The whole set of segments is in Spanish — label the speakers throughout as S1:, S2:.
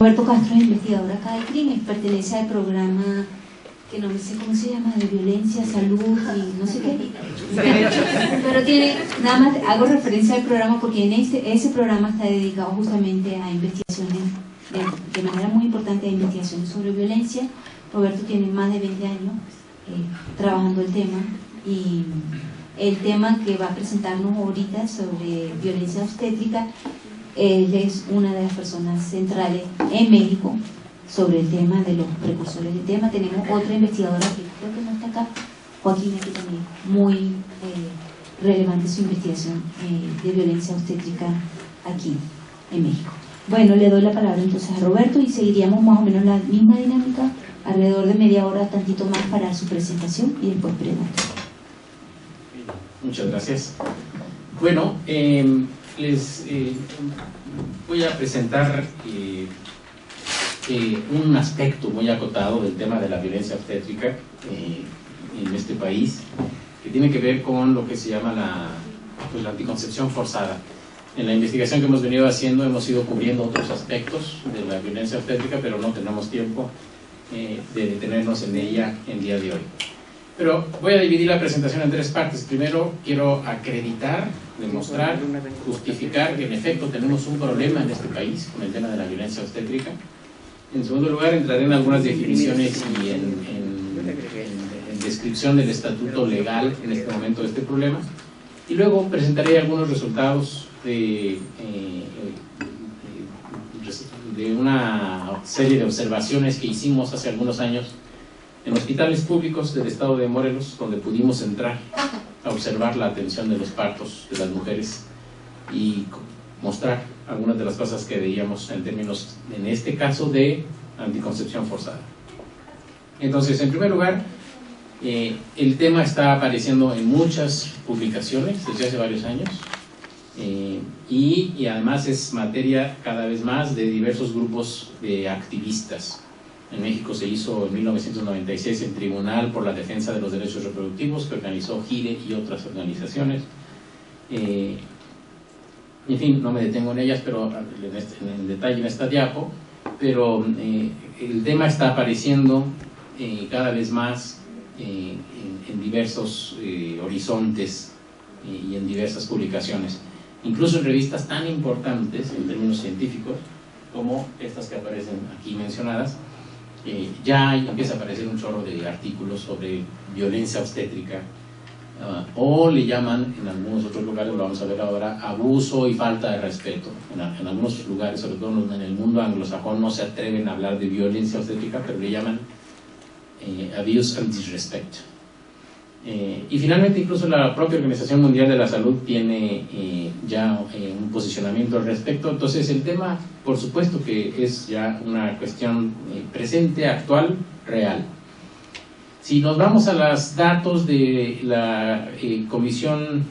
S1: Roberto Castro es investigador acá de CRIM, pertenece al programa que no sé cómo se llama, de violencia, salud y no sé qué. Pero tiene, nada más hago referencia al programa porque en ese programa está dedicado justamente a investigaciones, de manera muy importante a investigaciones sobre violencia. Roberto tiene más de 20 años trabajando el tema, y el tema que va a presentarnos ahorita sobre violencia obstétrica, él es una de las personas centrales en México sobre el tema de los precursores del tema. Tenemos otra investigadora que creo que no está acá, Joaquín, aquí también, muy relevante su investigación de violencia obstétrica aquí en México. Bueno, le doy la palabra entonces a Roberto y seguiríamos más o menos la misma dinámica, alrededor de media hora, tantito más para su presentación y después preguntas.
S2: Muchas gracias. Bueno, les voy a presentar un aspecto muy acotado del tema de la violencia obstétrica en este país, que tiene que ver con lo que se llama la anticoncepción forzada. En la investigación que hemos venido haciendo hemos ido cubriendo otros aspectos de la violencia obstétrica, pero no tenemos tiempo de detenernos en ella en día de hoy. Pero voy a dividir la presentación en tres partes. Primero quiero acreditar, demostrar, justificar que en efecto tenemos un problema en este país con el tema de la violencia obstétrica. En segundo lugar, entraré en algunas definiciones y en descripción del estatuto legal en este momento de este problema. Y luego presentaré algunos resultados de una serie de observaciones que hicimos hace algunos años en hospitales públicos del estado de Morelos, donde pudimos entrar a observar la atención de los partos de las mujeres y mostrar algunas de las cosas que veíamos en términos, en este caso, de anticoncepción forzada. Entonces, en primer lugar, el tema está apareciendo en muchas publicaciones desde hace varios años, y además es materia cada vez más de diversos grupos de activistas. En México se hizo en 1996 el Tribunal por la Defensa de los Derechos Reproductivos, que organizó GIRE y otras organizaciones. En fin, no me detengo en ellas, pero en detalle en esta diapo, pero el tema está apareciendo cada vez más en diversos horizontes y en diversas publicaciones, incluso en revistas tan importantes en términos científicos como estas que aparecen aquí mencionadas. Ya empieza a aparecer un chorro de artículos sobre violencia obstétrica, o le llaman en algunos otros lugares, lo vamos a ver ahora, abuso y falta de respeto. En algunos lugares, sobre todo en el mundo anglosajón, no se atreven a hablar de violencia obstétrica, pero le llaman abuse and disrespect. Y finalmente, incluso la propia Organización Mundial de la Salud tiene ya un posicionamiento al respecto. Entonces el tema, por supuesto que es ya una cuestión presente, actual, real. Si nos vamos a los datos de la comisión,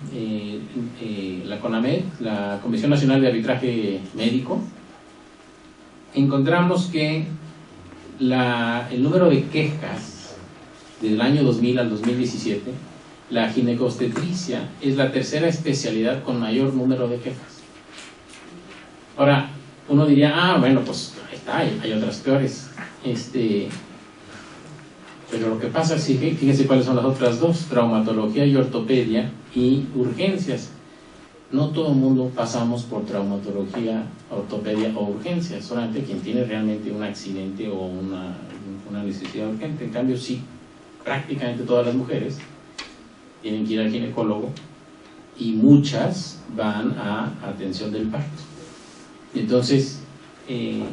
S2: la CONAMED, la Comisión Nacional de Arbitraje Médico, encontramos que el número de quejas del año 2000 al 2017, la ginecobstetricia es la tercera especialidad con mayor número de quejas. Ahora, uno diría, bueno, pues ahí está, hay otras peores. Pero lo que pasa es que, fíjense cuáles son las otras dos: traumatología y ortopedia, y urgencias. No todo el mundo pasamos por traumatología, ortopedia o urgencias, solamente quien tiene realmente un accidente o una necesidad urgente. En cambio, sí, prácticamente todas las mujeres tienen que ir al ginecólogo, y muchas van a atención del parto. Entonces, en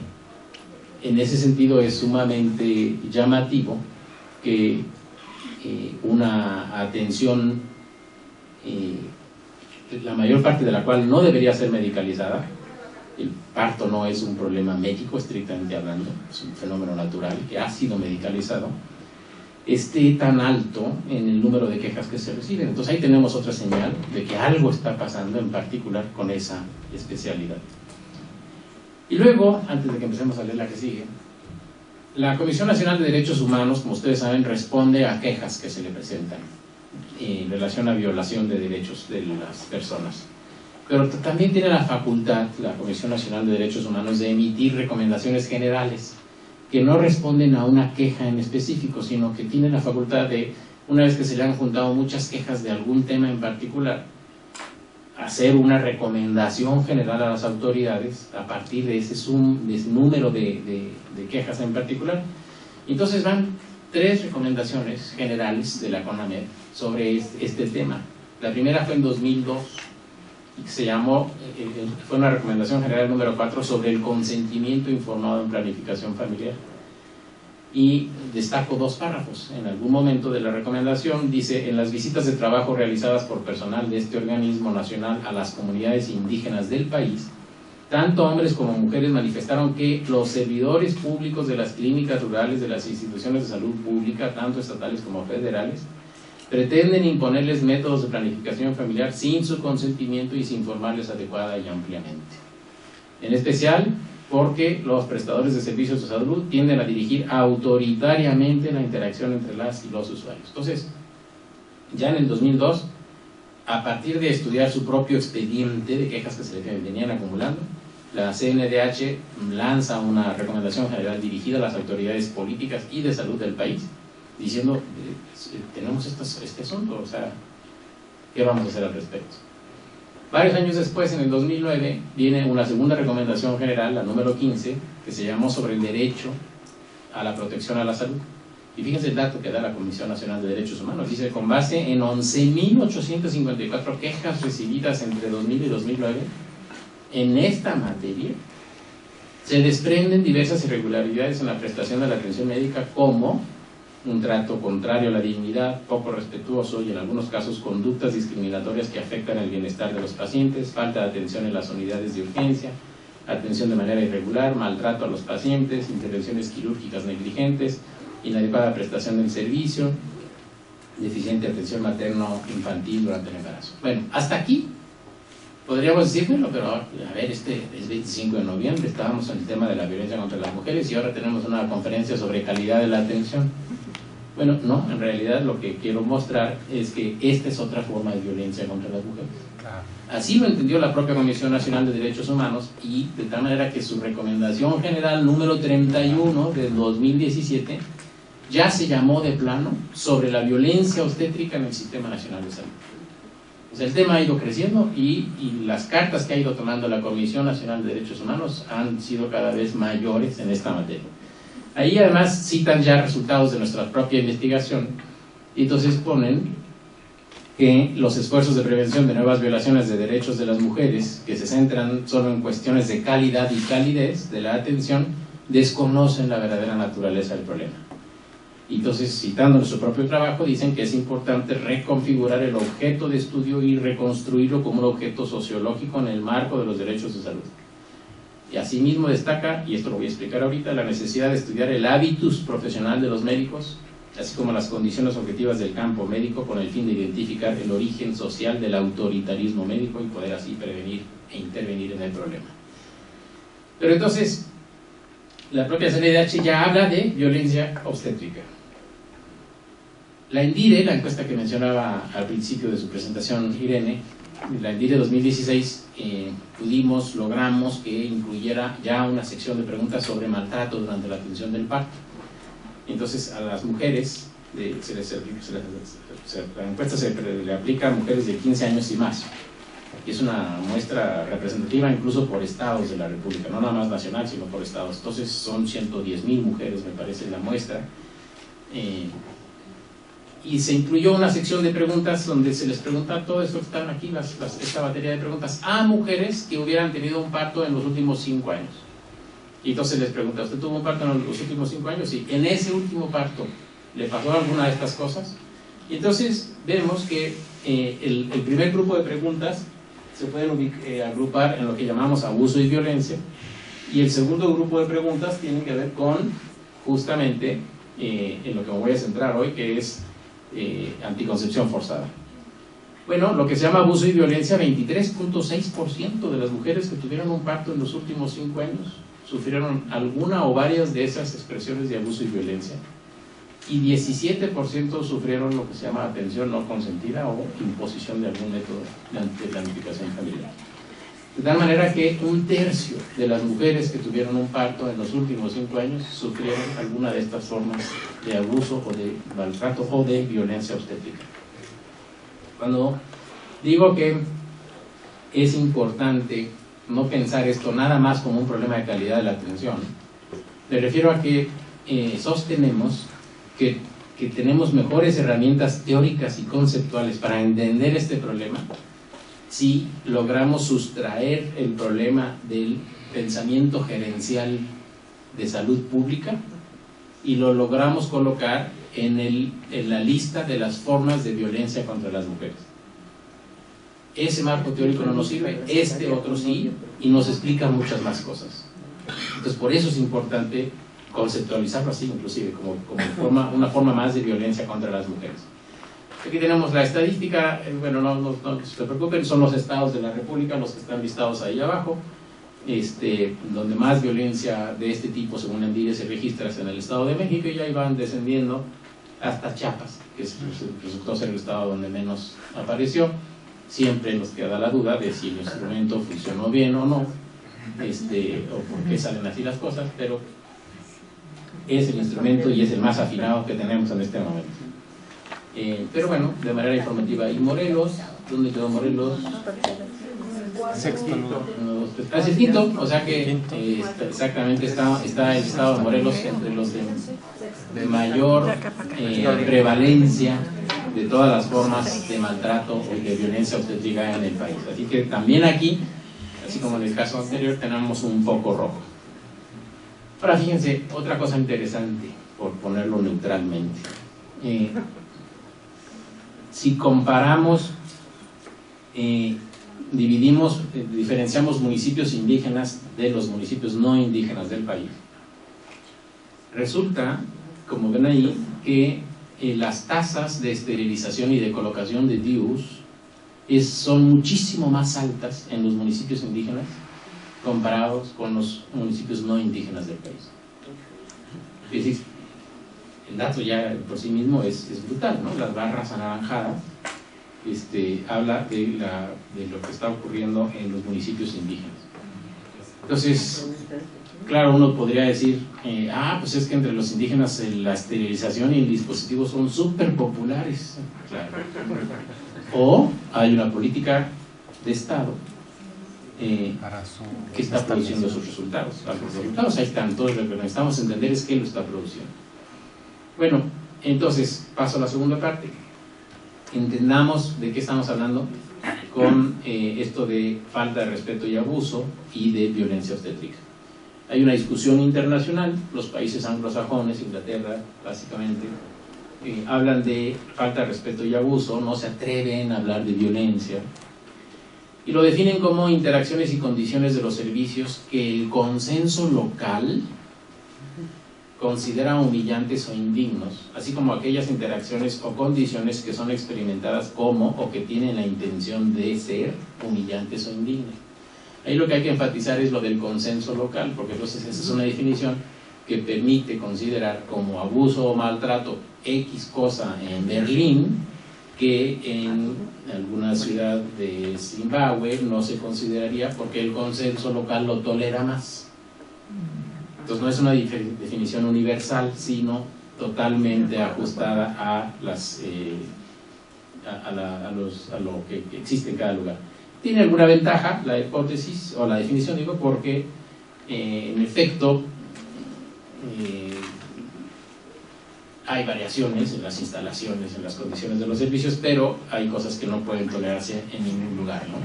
S2: ese sentido es sumamente llamativo que una atención, la mayor parte de la cual no debería ser medicalizada, el parto no es un problema médico estrictamente hablando, es un fenómeno natural que ha sido medicalizado, esté tan alto en el número de quejas que se reciben. Entonces ahí tenemos otra señal de que algo está pasando, en particular con esa especialidad. Y luego, antes de que empecemos a leer la que sigue, la Comisión Nacional de Derechos Humanos, como ustedes saben, responde a quejas que se le presentan en relación a violación de derechos de las personas. pero también tiene la facultad, la Comisión Nacional de Derechos Humanos, de emitir recomendaciones generales que no responden a una queja en específico, sino que tiene la facultad de, una vez que se le han juntado muchas quejas de algún tema en particular, hacer una recomendación general a las autoridades a partir de ese número de quejas en particular. Entonces van 3 recomendaciones generales de la CONAMED sobre este tema. La primera fue en 2002, y que se llamó, fue una recomendación general número 4 sobre el consentimiento informado en planificación familiar. Y destaco 2 párrafos. En algún momento de la recomendación dice: en las visitas de trabajo realizadas por personal de este organismo nacional a las comunidades indígenas del país, tanto hombres como mujeres manifestaron que los servidores públicos de las clínicas rurales de las instituciones de salud pública, tanto estatales como federales, pretenden imponerles métodos de planificación familiar sin su consentimiento y sin informarles adecuada y ampliamente. En especial porque los prestadores de servicios de salud tienden a dirigir autoritariamente la interacción entre las y los usuarios. Entonces, ya en el 2002, a partir de estudiar su propio expediente de quejas que se le venían acumulando, la CNDH lanza una recomendación general dirigida a las autoridades políticas y de salud del país, diciendo: tenemos este asunto, o sea, ¿qué vamos a hacer al respecto? Varios años después, en el 2009, viene una segunda recomendación general, la número 15, que se llamó sobre el derecho a la protección a la salud. Y fíjense el dato que da la Comisión Nacional de Derechos Humanos. Dice: con base en 11.854 quejas recibidas entre 2000 y 2009, en esta materia, se desprenden diversas irregularidades en la prestación de la atención médica, como un trato contrario a la dignidad, poco respetuoso y en algunos casos conductas discriminatorias que afectan el bienestar de los pacientes, falta de atención en las unidades de urgencia, atención de manera irregular, maltrato a los pacientes, intervenciones quirúrgicas negligentes, inadecuada prestación del servicio, deficiente atención materno-infantil durante el embarazo. Bueno, hasta aquí podríamos decírmelo, pero a ver, este es 25 de noviembre, estábamos en el tema de la violencia contra las mujeres y ahora tenemos una conferencia sobre calidad de la atención. Bueno, no, en realidad lo que quiero mostrar es que esta es otra forma de violencia contra las mujeres. Así lo entendió la propia Comisión Nacional de Derechos Humanos, y de tal manera que su recomendación general número 31 de 2017 ya se llamó de plano sobre la violencia obstétrica en el Sistema Nacional de Salud. O sea, el tema ha ido creciendo y las cartas que ha ido tomando la Comisión Nacional de Derechos Humanos han sido cada vez mayores en esta materia. Ahí además citan ya resultados de nuestra propia investigación, y entonces ponen que los esfuerzos de prevención de nuevas violaciones de derechos de las mujeres, que se centran solo en cuestiones de calidad y calidez de la atención, desconocen la verdadera naturaleza del problema. Y entonces, citando nuestro propio trabajo, dicen que es importante reconfigurar el objeto de estudio y reconstruirlo como un objeto sociológico en el marco de los derechos de salud. Y asimismo destaca, y esto lo voy a explicar ahorita, la necesidad de estudiar el hábitus profesional de los médicos, así como las condiciones objetivas del campo médico, con el fin de identificar el origen social del autoritarismo médico y poder así prevenir e intervenir en el problema. Pero entonces, la propia CNDH ya habla de violencia obstétrica. La ENDIRE, la encuesta que mencionaba al principio de su presentación Irene, la ENDIRE 2016, logramos que incluyera ya una sección de preguntas sobre maltrato durante la atención del parto. Entonces, a las mujeres, la encuesta se le aplica a mujeres de 15 años y más. Y es una muestra representativa incluso por estados de la República, no nada más nacional, sino por estados. Entonces, son 110.000 mujeres, me parece, la muestra. Y se incluyó una sección de preguntas donde se les pregunta todo esto que están aquí, esta batería de preguntas, a mujeres que hubieran tenido un parto en los últimos 5 años. Y entonces les pregunta: ¿usted tuvo un parto en los últimos 5 años? Sí. ¿En ese último parto le pasó alguna de estas cosas? Y entonces vemos que el primer grupo de preguntas se pueden agrupar en lo que llamamos abuso y violencia, y el segundo grupo de preguntas tiene que ver con justamente en lo que me voy a centrar hoy, que es anticoncepción forzada. Bueno, lo que se llama abuso y violencia, 23.6% de las mujeres que tuvieron un parto en los últimos 5 años sufrieron alguna o varias de esas expresiones de abuso y violencia, y 17% sufrieron lo que se llama atención no consentida o imposición de algún método de planificación familiar. De tal manera que 1/3 de las mujeres que tuvieron un parto en los últimos 5 años sufrieron alguna de estas formas de abuso o de maltrato o de violencia obstétrica. Cuando digo que es importante no pensar esto nada más como un problema de calidad de la atención, me refiero a que sostenemos que tenemos mejores herramientas teóricas y conceptuales para entender este problema si logramos sustraer el problema del pensamiento gerencial de salud pública y lo logramos colocar en la lista de las formas de violencia contra las mujeres. Ese marco teórico no nos sirve, este otro sí, y nos explica muchas más cosas. Entonces, por eso es importante conceptualizarlo así, inclusive, como una forma más de violencia contra las mujeres. Aquí tenemos la estadística, bueno, no se preocupen, son los estados de la República, los que están listados ahí abajo, donde más violencia de este tipo, según el DIRE, se registra en el Estado de México, y ahí van descendiendo hasta Chiapas, que resultó ser el estado donde menos apareció. Siempre nos queda la duda de si el instrumento funcionó bien o no, o por qué salen así las cosas, pero es el instrumento y es el más afinado que tenemos en este momento. Pero bueno, de manera informativa. ¿Y Morelos? ¿Dónde quedó Morelos? Sexto, o sea que exactamente está el estado de Morelos entre los de mayor prevalencia de todas las formas de maltrato o de violencia obstétrica en el país. Así que también aquí, así como en el caso anterior, tenemos un foco rojo. Ahora fíjense, otra cosa interesante, por ponerlo neutralmente. Si comparamos, diferenciamos municipios indígenas de los municipios no indígenas del país, resulta, como ven ahí, que las tasas de esterilización y de colocación de DIUs son muchísimo más altas en los municipios indígenas comparados con los municipios no indígenas del país. Es decir, el dato ya por sí mismo es brutal, ¿no? Las barras anaranjadas habla de lo que está ocurriendo en los municipios indígenas. Entonces, claro, uno podría decir, pues es que entre los indígenas la esterilización y el dispositivo son súper populares. Claro. O hay una política de Estado que está produciendo sus resultados. Los resultados ahí están, todos lo que necesitamos entender es qué lo está produciendo. Bueno, entonces paso a la segunda parte. Entendamos de qué estamos hablando con esto de falta de respeto y abuso y de violencia obstétrica. Hay una discusión internacional, los países anglosajones, Inglaterra básicamente, hablan de falta de respeto y abuso, no se atreven a hablar de violencia, y lo definen como interacciones y condiciones de los servicios que el consenso local considera humillantes o indignos, así como aquellas interacciones o condiciones que son experimentadas como o que tienen la intención de ser humillantes o indignas. Ahí lo que hay que enfatizar es lo del consenso local, porque entonces esa es una definición que permite considerar como abuso o maltrato X cosa en Berlín, que en alguna ciudad de Zimbabue no se consideraría porque el consenso local lo tolera más. Entonces no es una definición universal, sino totalmente ajustada a lo que existe en cada lugar. Tiene alguna ventaja la hipótesis o la definición, digo, porque en efecto hay variaciones en las instalaciones, en las condiciones de los servicios, pero hay cosas que no pueden tolerarse en ningún lugar, ¿no?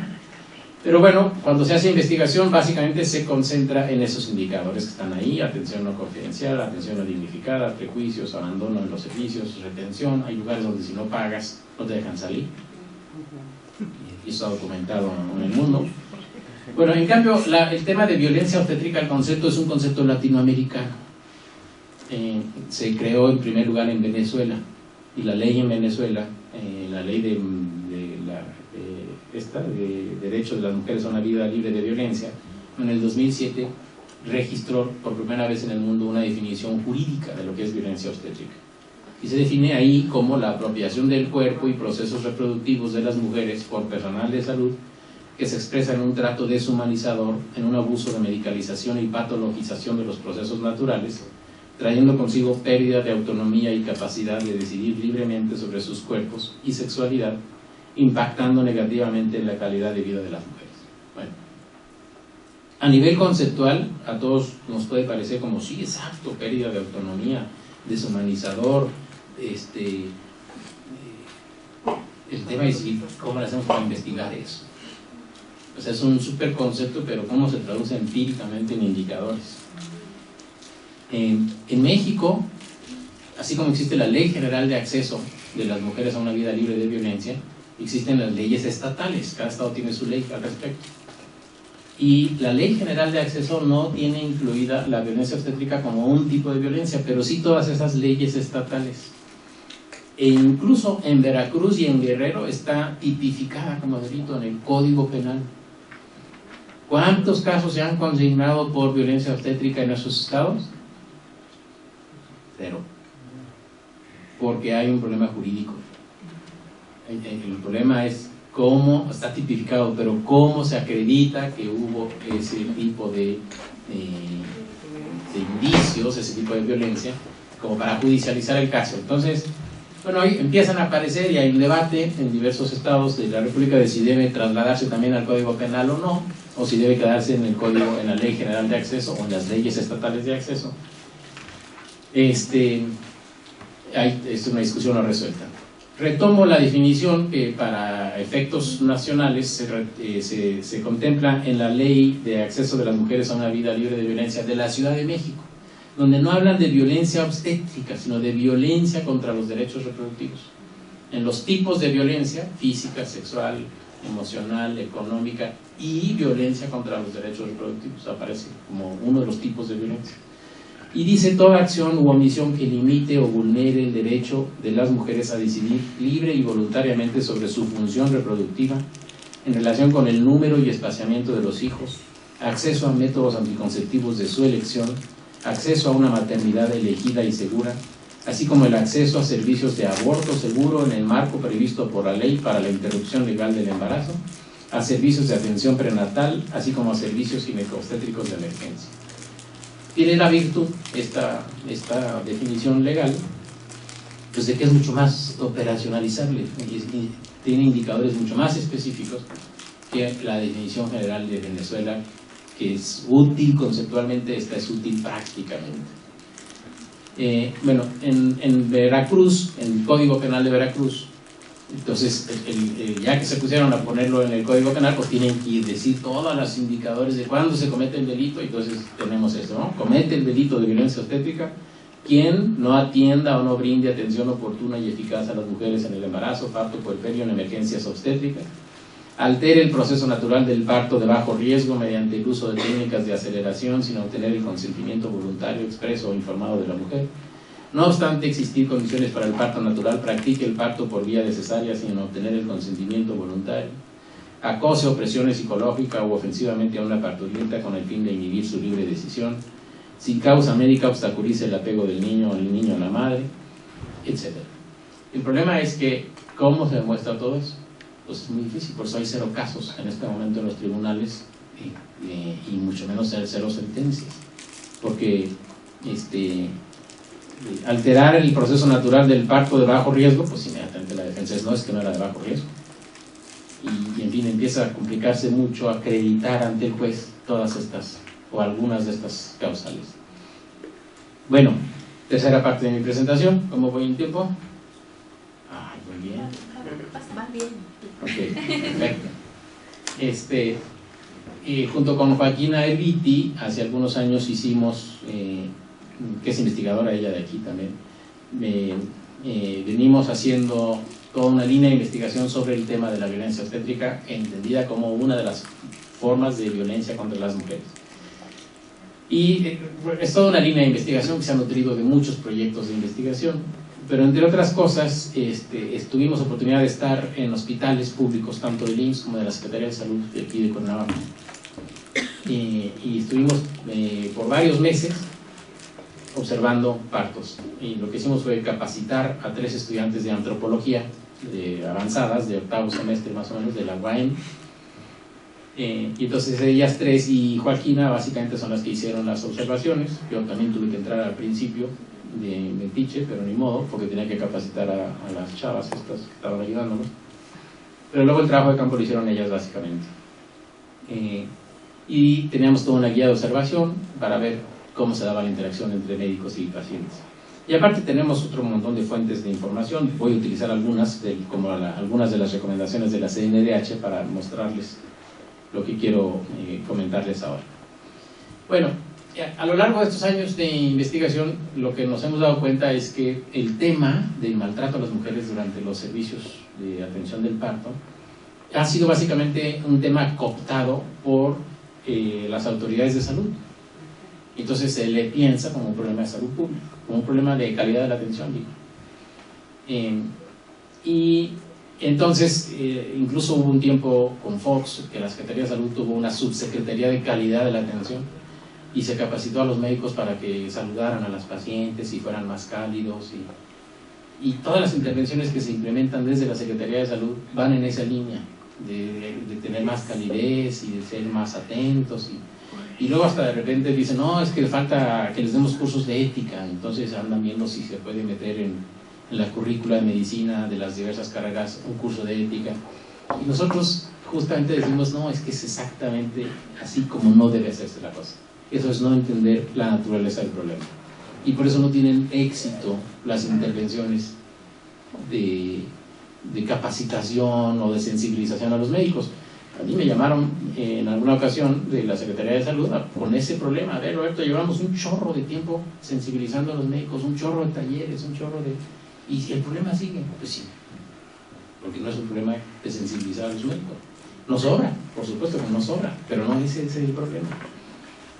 S2: Pero bueno, cuando se hace investigación básicamente se concentra en esos indicadores que están ahí: atención no confidencial, atención no dignificada, prejuicios, abandono en los servicios, retención. Hay lugares donde si no pagas no te dejan salir, y eso está documentado en el mundo. Bueno, en cambio el tema de violencia obstétrica, el concepto es un concepto latinoamericano. Se creó en primer lugar en Venezuela, y la ley en Venezuela, la ley de derecho de las mujeres a una vida libre de violencia, en el 2007 registró por primera vez en el mundo una definición jurídica de lo que es violencia obstétrica, y se define ahí como la apropiación del cuerpo y procesos reproductivos de las mujeres por personal de salud que se expresa en un trato deshumanizador, en un abuso de medicalización y patologización de los procesos naturales, trayendo consigo pérdida de autonomía y capacidad de decidir libremente sobre sus cuerpos y sexualidad, impactando negativamente en la calidad de vida de las mujeres. Bueno, a nivel conceptual, a todos nos puede parecer como, sí, exacto, pérdida de autonomía, deshumanizador, el tema es cómo le hacemos para investigar eso. O sea, es un súper concepto, pero cómo se traduce empíricamente en indicadores. En México, así como existe la Ley General de Acceso de las Mujeres a una Vida Libre de Violencia, existen las leyes estatales, cada estado tiene su ley al respecto. Y la Ley General de Acceso no tiene incluida la violencia obstétrica como un tipo de violencia, pero sí todas esas leyes estatales. E incluso en Veracruz y en Guerrero está tipificada como delito en el Código Penal. ¿Cuántos casos se han consignado por violencia obstétrica en esos estados? 0. Porque hay un problema jurídico. El problema es cómo está tipificado, pero cómo se acredita que hubo ese tipo de indicios, ese tipo de violencia, como para judicializar el caso. Entonces, bueno, ahí empiezan a aparecer y hay un debate en diversos estados de la República de si debe trasladarse también al Código Penal o no, o si debe quedarse en el Código, en la Ley General de Acceso o en las leyes estatales de acceso. Es una discusión no resuelta. Retomo la definición que para efectos nacionales se contempla en la Ley de Acceso de las Mujeres a una Vida Libre de Violencia de la Ciudad de México, donde no hablan de violencia obstétrica, sino de violencia contra los derechos reproductivos. En los tipos de violencia, física, sexual, emocional, económica y violencia contra los derechos reproductivos, aparece como uno de los tipos de violencia. Y dice: toda acción u omisión que limite o vulnere el derecho de las mujeres a decidir libre y voluntariamente sobre su función reproductiva en relación con el número y espaciamiento de los hijos, acceso a métodos anticonceptivos de su elección, acceso a una maternidad elegida y segura, así como el acceso a servicios de aborto seguro en el marco previsto por la ley para la interrupción legal del embarazo, a servicios de atención prenatal, así como a servicios ginecobstétricos de emergencia. Tiene la virtud esta definición legal, pues de que es mucho más operacionalizable y tiene indicadores mucho más específicos que la definición general de Venezuela, que es útil conceptualmente, esta es útil prácticamente. Bueno, en Veracruz, en el Código Penal de Veracruz, entonces ya que se pusieron a ponerlo en el Código Penal, pues tienen que decir todos los indicadores de cuándo se comete el delito. Entonces tenemos esto, ¿no? Comete el delito de violencia obstétrica quien no atienda o no brinde atención oportuna y eficaz a las mujeres en el embarazo, parto, puerperio, en emergencias obstétricas, altere el proceso natural del parto de bajo riesgo mediante el uso de técnicas de aceleración sin obtener el consentimiento voluntario, expreso o informado de la mujer. No obstante existir condiciones para el parto natural, practique el parto por vía de cesárea sin obtener el consentimiento voluntario. Acose o presione psicológica o ofensivamente a una parturienta con el fin de inhibir su libre decisión. Sin causa médica obstaculice el apego del niño o el niño a la madre, etc. El problema es que, ¿cómo se demuestra todo eso? Pues es muy difícil, por eso hay 0 casos en este momento en los tribunales y mucho menos 0 sentencias, porque alterar el proceso natural del parto de bajo riesgo, pues inmediatamente la defensa es: no, es que no era de bajo riesgo, y en fin, empieza a complicarse mucho acreditar ante el juez todas estas o algunas de estas causales. Bueno, tercera parte de mi presentación. ¿Cómo voy en tiempo? Ay, muy bien.
S3: Va bien.
S2: Ok, perfecto. Junto con Joaquina Erviti, hace algunos años hicimos, que es investigadora ella de aquí también, venimos haciendo toda una línea de investigación sobre el tema de la violencia obstétrica, entendida como una de las formas de violencia contra las mujeres. Y es toda una línea de investigación que se ha nutrido de muchos proyectos de investigación, pero entre otras cosas tuvimos oportunidad de estar en hospitales públicos, tanto del IMSS como de la Secretaría de Salud de aquí de Cuernavaca, y estuvimos por varios meses observando partos, y lo que hicimos fue capacitar a 3 estudiantes de antropología avanzadas, de 8º semestre más o menos, de la UAM, Y entonces ellas tres y Joaquina básicamente son las que hicieron las observaciones. Yo también tuve que entrar al principio de Tiche, pero ni modo, porque tenía que capacitar a las chavas estas que estaban ayudándonos. Pero luego el trabajo de campo lo hicieron ellas básicamente. Y teníamos toda una guía de observación para ver cómo se daba la interacción entre médicos y pacientes. Y aparte tenemos otro montón de fuentes de información. Voy a utilizar algunas, algunas de las recomendaciones de la CNDH para mostrarles lo que quiero comentarles ahora. Bueno, a lo largo de estos años de investigación, lo que nos hemos dado cuenta es que el tema del maltrato a las mujeres durante los servicios de atención del parto ha sido básicamente un tema cooptado por las autoridades de salud. Entonces se le piensa como un problema de salud pública, como un problema de calidad de la atención, digo. Y entonces, incluso hubo un tiempo con Fox que la Secretaría de Salud tuvo una subsecretaría de calidad de la atención y se capacitó a los médicos para que saludaran a las pacientes y fueran más cálidos, y todas las intervenciones que se implementan desde la Secretaría de Salud van en esa línea de tener más calidez y de ser más atentos, y luego hasta de repente dicen, no, es que falta que les demos cursos de ética, entonces andan viendo si se puede meter en la currícula de medicina de las diversas carreras un curso de ética, y nosotros justamente decimos, no, es que es exactamente así como no debe hacerse la cosa. Eso es no entender la naturaleza del problema, y por eso no tienen éxito las intervenciones de capacitación o de sensibilización a los médicos. A mí me llamaron en alguna ocasión de la Secretaría de Salud con ese problema. A ver, Roberto, llevamos un chorro de tiempo sensibilizando a los médicos, un chorro de talleres, un chorro de... ¿Y si el problema sigue? Pues sí, porque no es un problema de sensibilizar a los médicos. Nos sobra, por supuesto que nos sobra, pero no ese es el problema.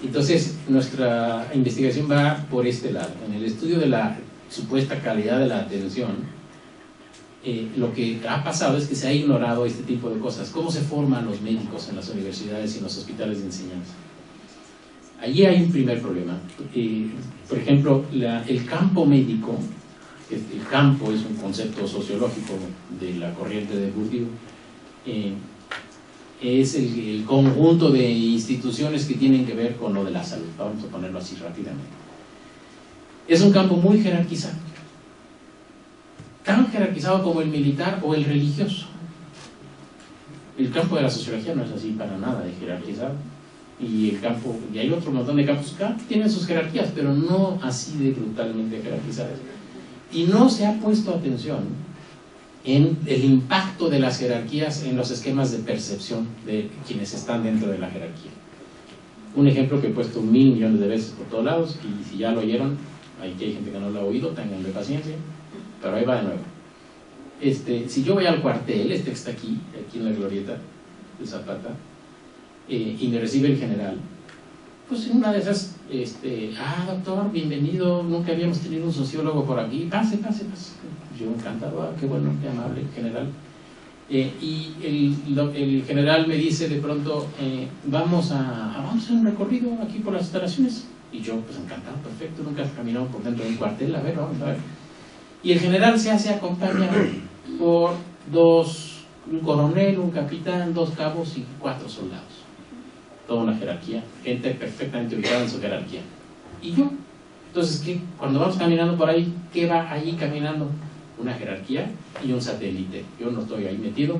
S2: Entonces, nuestra investigación va por este lado. En el estudio de la supuesta calidad de la atención, lo que ha pasado es que se ha ignorado este tipo de cosas. ¿Cómo se forman los médicos en las universidades y en los hospitales de enseñanza? Allí hay un primer problema. Por ejemplo, el campo médico, el campo es un concepto sociológico de la corriente de Bourdieu, es el conjunto de instituciones que tienen que ver con lo de la salud. Vamos a ponerlo así rápidamente. Es un campo muy jerarquizado, tan jerarquizado como el militar o el religioso. El campo de la sociología no es así para nada de jerarquizado, y hay otro montón de campos que tienen sus jerarquías, pero no así de brutalmente jerarquizadas. Y no se ha puesto atención en el impacto de las jerarquías en los esquemas de percepción de quienes están dentro de la jerarquía. Un ejemplo que he puesto 1000 millones de veces por todos lados, y si ya lo oyeron, aquí hay gente que no lo ha oído, tenganle paciencia, pero ahí va de nuevo. Si yo voy al cuartel, que está aquí en la glorieta de Zapata, y me recibe el general, pues en una de esas, doctor, bienvenido, nunca habíamos tenido un sociólogo por aquí, pase. Yo encantado, qué bueno, qué amable, general. Y el general me dice de pronto, vamos a un recorrido aquí por las instalaciones. Y yo, pues encantado, perfecto, nunca he caminado por dentro de un cuartel, vamos a ver. Y el general se hace acompañar por un coronel, un capitán, 2 cabos y 4 soldados. Toda una jerarquía, gente perfectamente ubicada en su jerarquía. Y yo, entonces, cuando vamos caminando por ahí, ¿qué va ahí caminando? Una jerarquía y un satélite. Yo no estoy ahí metido,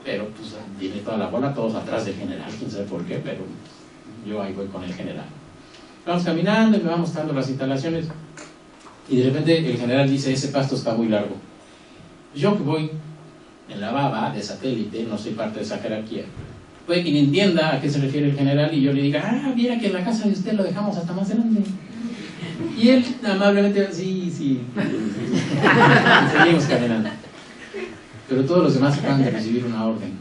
S2: pero pues viene toda la bola, todos atrás del general, quién sabe por qué, pero yo ahí voy con el general. Vamos caminando y me va mostrando las instalaciones, y de repente el general dice, ese pasto está muy largo. Yo que voy en la baba de satélite, no soy parte de esa jerarquía, puede que ni entienda a qué se refiere el general, y yo le diga, mira que en la casa de usted lo dejamos hasta más grande. Y él amablemente, sí. Seguimos caminando. Pero todos los demás acaban de recibir una orden.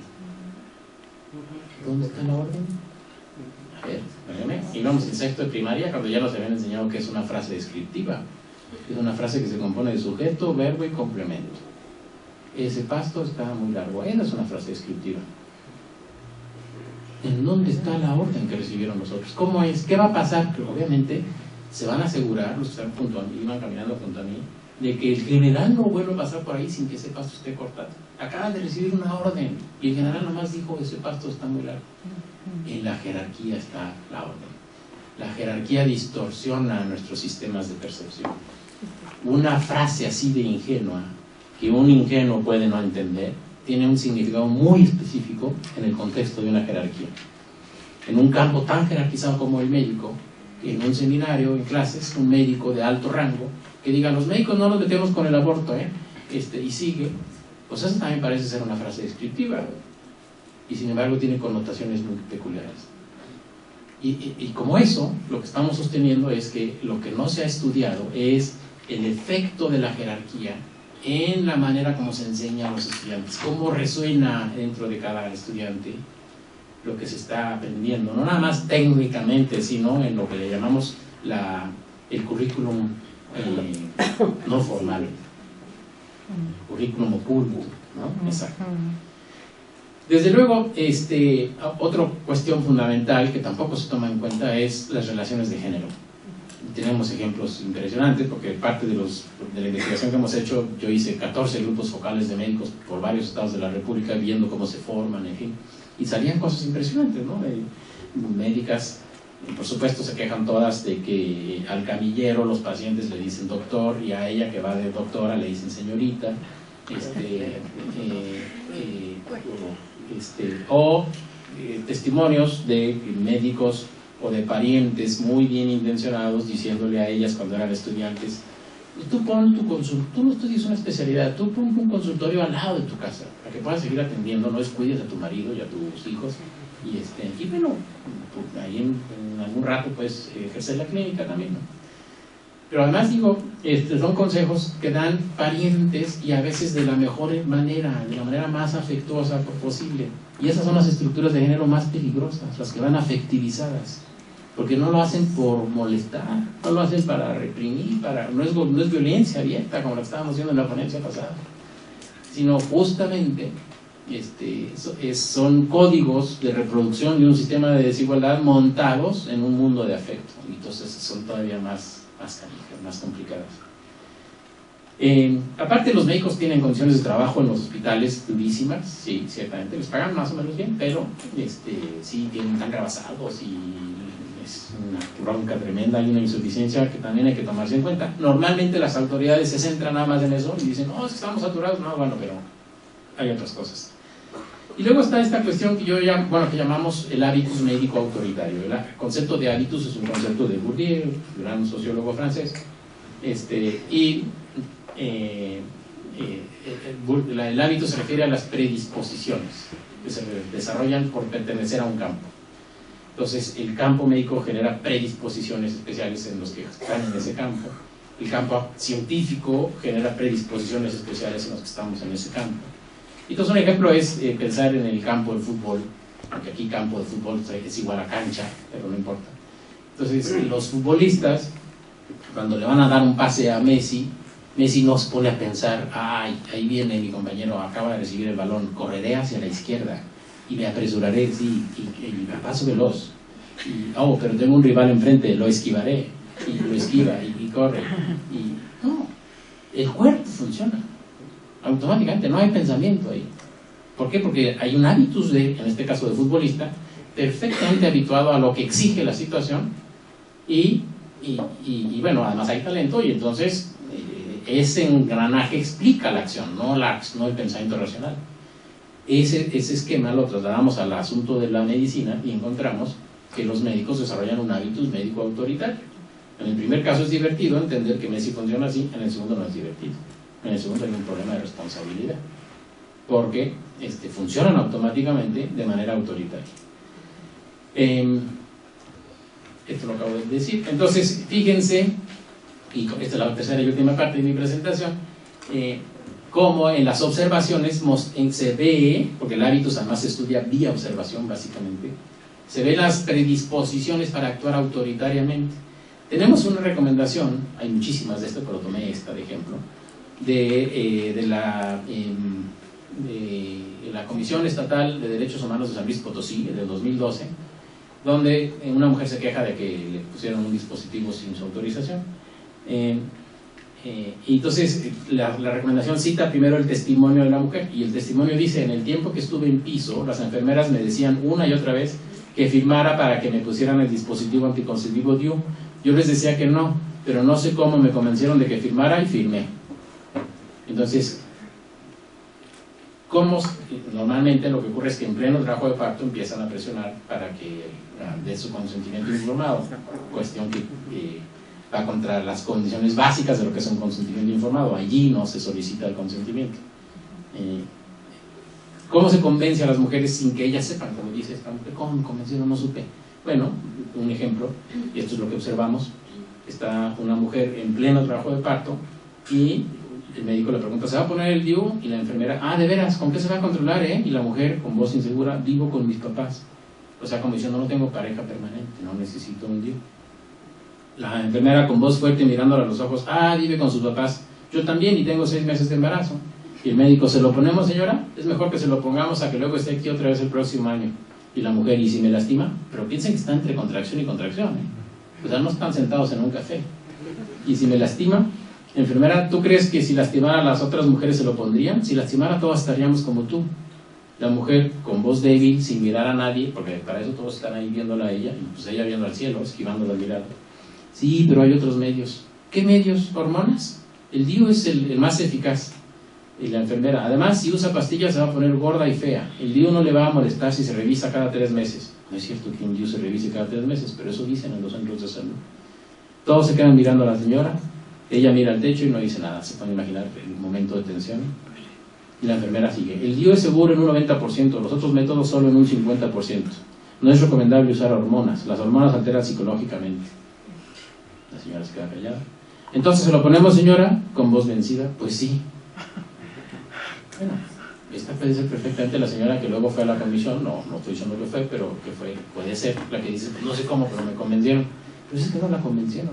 S2: ¿Dónde está la orden? A ver, espérame. Íbamos en sexto de primaria cuando ya nos habían enseñado que es una frase descriptiva. Es una frase que se compone de sujeto, verbo y complemento. Ese pasto está muy largo. Esa es una frase descriptiva. ¿En dónde está la orden que recibieron los otros? ¿Cómo es? ¿Qué va a pasar? Que obviamente se van a asegurar, los que están junto a mí, iban caminando junto a mí, de que el general no vuelva a pasar por ahí sin que ese pasto esté cortado. Acaba de recibir una orden y el general nomás dijo, ese pasto está muy largo. En la jerarquía está la orden. La jerarquía distorsiona nuestros sistemas de percepción. Una frase así de ingenua, que un ingenuo puede no entender, tiene un significado muy específico en el contexto de una jerarquía. En un campo tan jerarquizado como el médico, en un seminario, en clases, un médico de alto rango, que diga, los médicos no nos metemos con el aborto, y sigue, pues eso también parece ser una frase descriptiva, y sin embargo tiene connotaciones muy peculiares. Y como eso, lo que estamos sosteniendo es que lo que no se ha estudiado es el efecto de la jerarquía en la manera como se enseña a los estudiantes, cómo resuena dentro de cada estudiante lo que se está aprendiendo, no nada más técnicamente, sino en lo que le llamamos el currículum no formal, currículum oculto, ¿no? Exacto. Desde luego, otra cuestión fundamental que tampoco se toma en cuenta es las relaciones de género. Tenemos ejemplos impresionantes porque parte de la investigación que hemos hecho, yo hice 14 grupos focales de médicos por varios estados de la República viendo cómo se forman, en fin, y salían cosas impresionantes, ¿no? Médicas, por supuesto, se quejan todas de que al camillero los pacientes le dicen doctor y a ella que va de doctora le dicen señorita, testimonios de médicos o de parientes muy bien intencionados diciéndole a ellas cuando eran estudiantes, tú pon tu consultorio, tú no estudies una especialidad, tú pon un consultorio al lado de tu casa para que puedas seguir atendiendo, no descuides a tu marido y a tus hijos y bueno, ahí en algún rato puedes ejercer la clínica también, ¿no? Pero además digo, son consejos que dan parientes y a veces de la mejor manera, de la manera más afectuosa posible, y esas son las estructuras de género más peligrosas, las que van afectivizadas, porque no lo hacen por molestar, no lo hacen para reprimir, no es violencia abierta como la que estábamos viendo en la ponencia pasada, sino justamente son códigos de reproducción de un sistema de desigualdad montados en un mundo de afecto, y entonces son todavía más complicadas. Aparte, los médicos tienen condiciones de trabajo en los hospitales durísimas, sí, ciertamente, les pagan más o menos bien, pero sí están rebasados y es una bronca tremenda, hay una insuficiencia que también hay que tomarse en cuenta. Normalmente las autoridades se centran nada más en eso y dicen, no, es que estamos saturados, no, bueno, pero hay otras cosas. Y luego está esta cuestión que que llamamos el hábitus médico autoritario. El concepto de hábitus es un concepto de Bourdieu, gran sociólogo francés, el hábito se refiere a las predisposiciones que se desarrollan por pertenecer a un campo. Entonces, el campo médico genera predisposiciones especiales en los que están en ese campo. El campo científico genera predisposiciones especiales en los que estamos en ese campo. Entonces, un ejemplo es pensar en el campo del fútbol, aunque aquí campo de fútbol es igual a cancha, pero no importa. Entonces, los futbolistas, cuando le van a dar un pase a Messi no se pone a pensar, ay, ahí viene mi compañero, acaba de recibir el balón, correré hacia la izquierda y me apresuraré, sí, y me paso veloz. Pero tengo un rival enfrente, lo esquivaré, y lo esquiva, y corre. No, el cuerpo funciona automáticamente, no hay pensamiento ahí. ¿Por qué? Porque hay un hábitus en este caso de futbolista, perfectamente habituado a lo que exige la situación y bueno, además hay talento y entonces ese engranaje explica la acción, no el pensamiento racional. Ese esquema lo trasladamos al asunto de la medicina y encontramos que los médicos desarrollan un hábitus médico autoritario. En el primer caso es divertido entender que Messi funciona así, en el segundo no es divertido. En el segundo hay un problema de responsabilidad, porque funcionan automáticamente de manera autoritaria. Esto lo acabo de decir. Entonces, fíjense, y esta es la tercera y última parte de mi presentación, cómo en las observaciones se ve, porque el hábitus además se estudia vía observación básicamente, se ven las predisposiciones para actuar autoritariamente. Tenemos una recomendación, hay muchísimas de esto, pero tomé esta de ejemplo, de la Comisión Estatal de Derechos Humanos de San Luis Potosí, del 2012, donde una mujer se queja de que le pusieron un dispositivo sin su autorización. Y entonces la recomendación cita primero el testimonio de la mujer, y el testimonio dice: en el tiempo que estuve en piso, las enfermeras me decían una y otra vez que firmara para que me pusieran el dispositivo anticonceptivo DIU. Yo les decía que no, pero no sé cómo me convencieron de que firmara y firmé. Entonces, normalmente lo que ocurre es que en pleno trabajo de parto empiezan a presionar para que dé su consentimiento informado, cuestión que va contra las condiciones básicas de lo que es un consentimiento informado. Allí no se solicita el consentimiento. ¿Cómo se convence a las mujeres sin que ellas sepan? Como dice esta mujer, ¿cómo me convencieron? No supe. Bueno, un ejemplo, y esto es lo que observamos: está una mujer en pleno trabajo de parto y el médico le pregunta: ¿se va a poner el DIU? Y la enfermera: de veras, ¿con qué se va a controlar, Y la mujer, con voz insegura: vivo con mis papás. O sea, como diciendo, no tengo pareja permanente, no necesito un DIU. La enfermera, con voz fuerte, mirándola a los ojos: vive con sus papás. Yo también, y tengo 6 meses de embarazo. Y el médico: ¿se lo ponemos, señora? Es mejor que se lo pongamos a que luego esté aquí otra vez el próximo año. Y la mujer: ¿y si me lastima? Pero piensen que está entre contracción y contracción, O sea, no están sentados en un café. ¿Y si me lastima? Enfermera, ¿tú crees que si lastimara a las otras mujeres se lo pondrían? Si lastimara, todas estaríamos como tú. La mujer, con voz débil, sin mirar a nadie, porque para eso todos están ahí viéndola a ella, y pues ella viendo al cielo, esquivando la mirada: sí, pero hay otros medios. ¿Qué medios? ¿Hormonas? El DIU es el más eficaz. Y la enfermera: además, si usa pastillas se va a poner gorda y fea. El DIU no le va a molestar si se revisa cada 3 meses. No es cierto que un DIU se revise cada 3 meses, pero eso dicen en los centros de salud. Todos se quedan mirando a la señora. Ella mira al techo y no dice nada. Se pueden imaginar el momento de tensión. Y la enfermera sigue: el DIU es seguro en un 90%, los otros métodos solo en un 50%. No es recomendable usar hormonas. Las hormonas alteran psicológicamente. La señora se queda callada. Entonces, ¿se lo ponemos, señora? Con voz vencida: pues sí. Bueno, esta puede ser perfectamente la señora que luego fue a la comisión. No estoy diciendo que fue, pero que fue, puede ser la que dice: no sé cómo, pero me convencieron. Pero es que no la convencieron,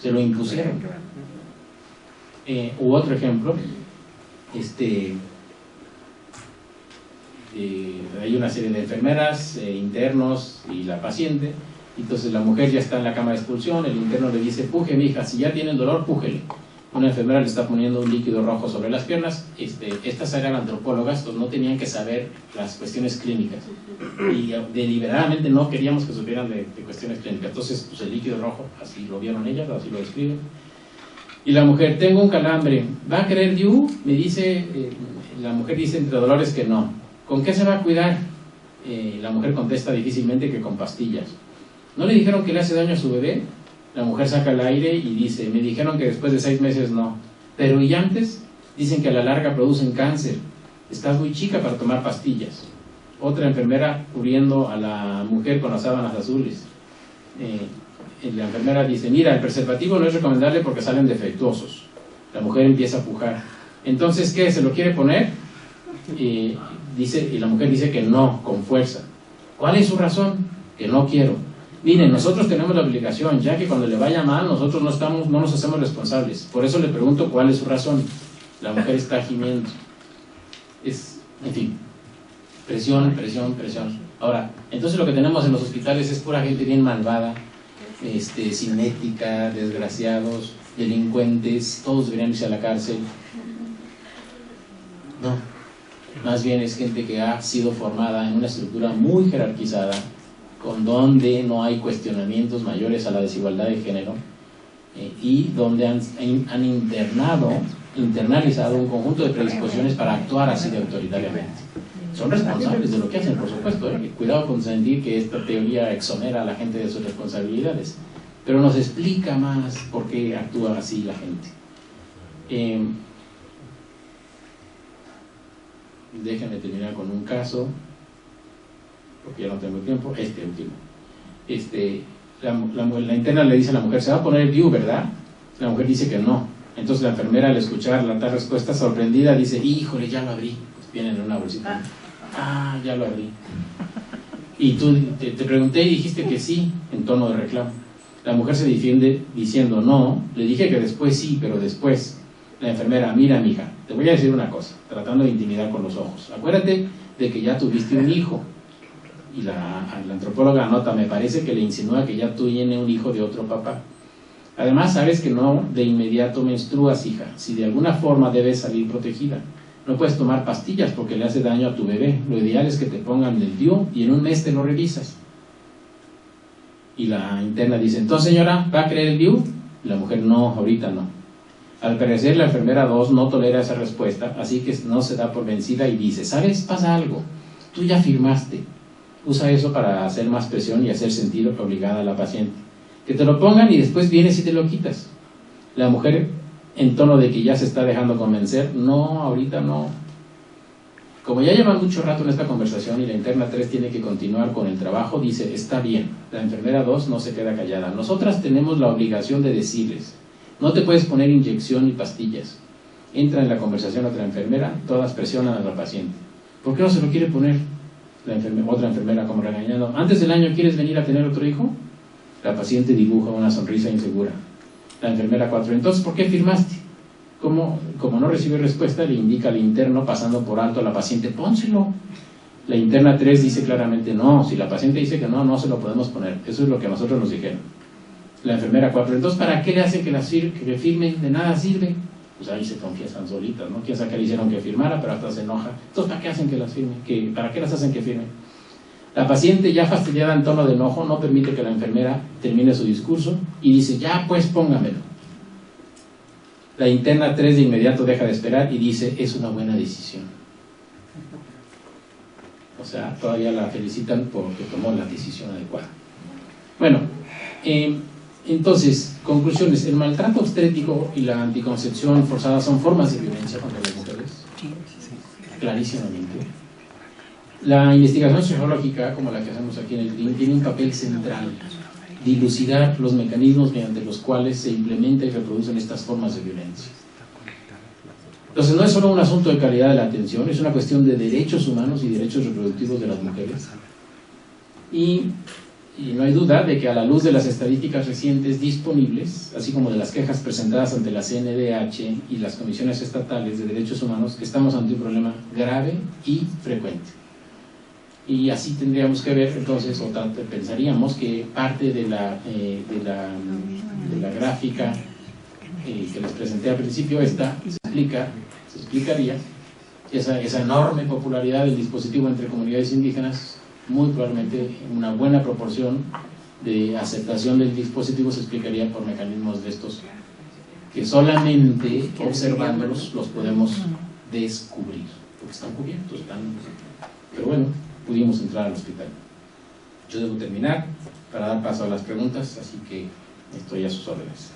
S2: se lo impusieron. U otro ejemplo, hay una serie de enfermeras, internos y la paciente. Entonces la mujer ya está en la cama de expulsión. El interno le dice: puje, mija, si ya tiene el dolor, pújele. Una enfermera le está poniendo un líquido rojo sobre las piernas. Estas eran antropólogas, pues no tenían que saber las cuestiones clínicas, y deliberadamente no queríamos que supieran de cuestiones clínicas. Entonces, pues el líquido rojo, así lo vieron ellas, así lo describen. Y la mujer: tengo un calambre, ¿va a querer DIU? Me dice, la mujer dice entre dolores que no. ¿Con qué se va a cuidar? La mujer contesta difícilmente que con pastillas. ¿No le dijeron que le hace daño a su bebé? La mujer saca el aire y dice: me dijeron que después de 6 meses no. Pero ¿y antes? Dicen que a la larga producen cáncer. Estás muy chica para tomar pastillas. Otra enfermera cubriendo a la mujer con las sábanas azules. La enfermera dice: mira, el preservativo no es recomendable porque salen defectuosos. La mujer empieza a pujar. Entonces, ¿qué? ¿Se lo quiere poner? Y la mujer dice que no, con fuerza. ¿Cuál es su razón? Que no quiero. Miren, nosotros tenemos la obligación, ya que cuando le vaya mal, nosotros no nos hacemos responsables. Por eso le pregunto cuál es su razón. La mujer está gimiendo. En fin, presión. Ahora, entonces lo que tenemos en los hospitales es pura gente bien malvada, sin ética, desgraciados, delincuentes, todos deberían irse a la cárcel. No, más bien es gente que ha sido formada en una estructura muy jerarquizada, con donde no hay cuestionamientos mayores a la desigualdad de género, y donde han internalizado un conjunto de predisposiciones para actuar así de autoritariamente. Son responsables de lo que hacen, por supuesto, Cuidado con sentir que esta teoría exonera a la gente de sus responsabilidades, pero nos explica más por qué actúa así la gente. Déjenme terminar con un caso, porque ya no tengo tiempo. Último. La interna le dice a la mujer: se va a poner el DIU, ¿verdad? La mujer dice que no. Entonces la enfermera, al escuchar la tal respuesta, sorprendida, dice: híjole, ya lo abrí. Pues vienen en una bolsita. Ya lo abrí. Y tú te pregunté y dijiste que sí, en tono de reclamo. La mujer se defiende diciendo: no, le dije que después sí, pero después. La enfermera: mira, mija, te voy a decir una cosa, tratando de intimidar con los ojos. Acuérdate de que ya tuviste un hijo. Y la antropóloga anota: me parece que le insinúa que ya tú tienes un hijo de otro papá. Además, sabes que no de inmediato menstruas, hija. Si de alguna forma debes salir protegida. No puedes tomar pastillas porque le hace daño a tu bebé. Lo ideal es que te pongan el DIU y en un mes te lo revisas. Y la interna dice, entonces señora, ¿va a querer el DIU? Y la mujer, no, ahorita no. Al parecer la enfermera 2 no tolera esa respuesta, así que no se da por vencida y dice, ¿sabes? Pasa algo. Tú ya firmaste. Usa eso para hacer más presión y hacer sentir obligada a la paciente. Que te lo pongan y después vienes y te lo quitas. La mujer, en tono de que ya se está dejando convencer, no, ahorita no. Como ya llevan mucho rato en esta conversación y la interna 3 tiene que continuar con el trabajo, dice, está bien, la enfermera 2 no se queda callada. Nosotras tenemos la obligación de decirles, no te puedes poner inyección ni pastillas. Entra en la conversación otra enfermera, todas presionan a la paciente. ¿Por qué no se lo quiere poner otra enfermera como regañando? ¿Antes del año quieres venir a tener otro hijo? La paciente dibuja una sonrisa insegura. La enfermera 4, entonces, ¿por qué firmaste? Como no recibe respuesta, le indica al interno, pasando por alto a la paciente, pónselo. La interna 3 dice claramente, no, si la paciente dice que no, no se lo podemos poner. Eso es lo que a nosotros nos dijeron. La enfermera 4, entonces, ¿para qué le hacen que le firmen? De nada sirve. Pues ahí se confiesan solitas, ¿no? Quién sabe que le hicieron que firmara, pero hasta se enoja. Entonces, ¿para qué hacen que las firmen? ¿Para qué las hacen que firmen? La paciente, ya fastidiada en tono de enojo, no permite que la enfermera termine su discurso y dice, ya pues póngamelo. La interna 3 de inmediato deja de esperar y dice, es una buena decisión. O sea, todavía la felicitan porque tomó la decisión adecuada. Bueno, entonces, conclusiones. El maltrato obstétrico y la anticoncepción forzada son formas de violencia contra las mujeres. Clarísimamente. La investigación sociológica, como la que hacemos aquí en el CRIM, tiene un papel central, dilucidar los mecanismos mediante los cuales se implementan y reproducen estas formas de violencia. Entonces no es solo un asunto de calidad de la atención, es una cuestión de derechos humanos y derechos reproductivos de las mujeres. Y no hay duda de que a la luz de las estadísticas recientes disponibles, así como de las quejas presentadas ante la CNDH y las comisiones estatales de derechos humanos, estamos ante un problema grave y frecuente. Y así tendríamos que ver, entonces, o pensaríamos que parte de la gráfica que les presenté al principio, se explicaría esa enorme popularidad del dispositivo entre comunidades indígenas. Muy probablemente una buena proporción de aceptación del dispositivo se explicaría por mecanismos de estos que solamente observándolos los podemos descubrir, porque están cubiertos, pero bueno, pudimos entrar al hospital. Yo debo terminar para dar paso a las preguntas, así que estoy a sus órdenes.